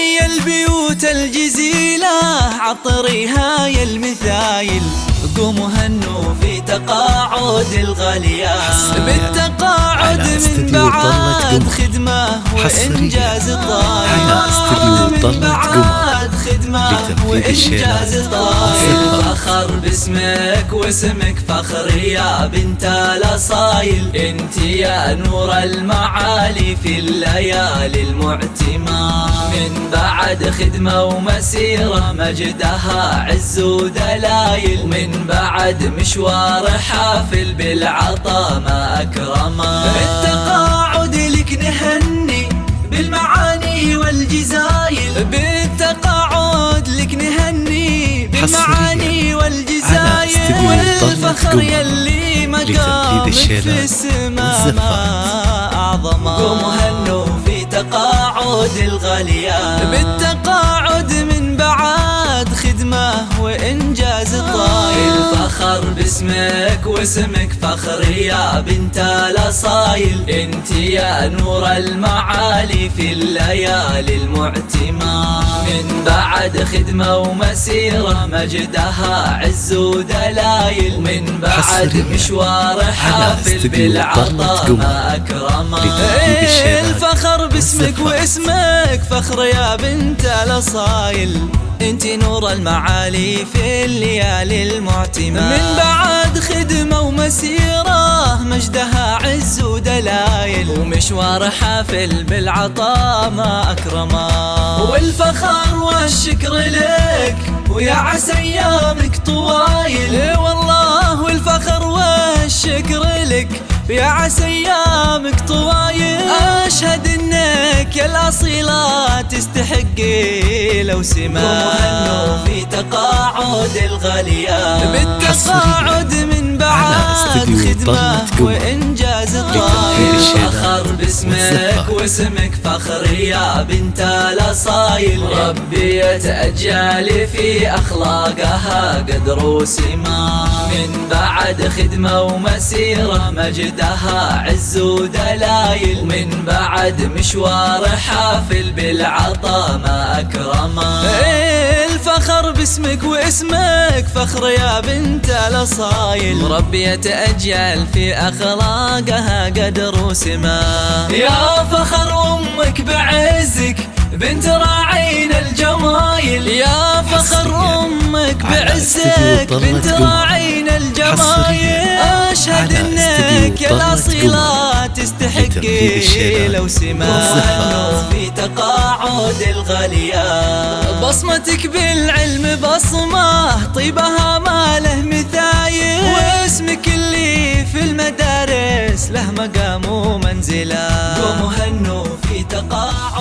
يا البيوت الجزيلة عطريها يا المثايل، قوموا هنوا في تقاعد الغاليات، بالتقاعد من بعد خدمة وإنجاز طايل، من بعد خدمة وإنجاز طايل. فخر باسمك واسمك فخر يا بنت الأصايل، انت يا نور المعالي في الليالي المعتمة، من بعد خدمة ومسيرة مجدها عز ودلايل، من بعد مشوار حافل بالعطا ما أكرمه. بالتقاعد لك نهني بالمعاني والجزايل، بالتقاعد لك نهني بالمعاني والجزايل، والفخر يلي مقامك في السما ما أعظمه. قوموا هنوا في تقاعد الغاليات، بالتقاعد من بعد خدمة وإنجاز طايل. الفخر باسمك واسمك فخر يا بنت الأصايل، انت يا نور المعالي في الليالي المعتمة، من بعد خدمة ومسيرة مجدها عز ودلايل، من بعد مشوار حافل بالعطا ما أكرمه. الفخر باسمك واسمك فخر يا بنت الأصايل، انت نور المعالي في الليالي المعتمة، من بعد خدمة ومسيرة مجدها عز ودلايل، ومشوار حافل بالعطا ما أكرمه. والفخر والشكر لك ويا عسى أيامك طوايل، والله والفخر والشكر لك يا عسى أيامك طوايل. أشهد إنك يا الأصيلة تستحقي لو سما في تقاعد الغاليات، بالتقاعد من بعد خدمة وإنجاز طايل. فخر باسمك واسمك فخر يا بنت الأصايل، ربي يتأجل في أخلاقها قدر وسما، من بعد خدمة ومسيرة مجدها عز ودلايل، من بعد مشوار حافل بالعطا ما أكرمه. الفخر باسمك واسمك فخر يا بنت الأصايل، ربي يتأجل في أخلاقها قدر وسما. يا فخر أمك بعزك بنت راعين الجمايل، يا فخر أمك بعزك بنت راعين الجمايل. أشهد إنك يا الأصيلة تستحقي لو سما في تقاعد الغاليات، بصمتك بالعلم بصمة طيبها ما له مثايل، واسمك اللي في المدارس له مقام ومنزلة. قوموا هنوا في تقاعد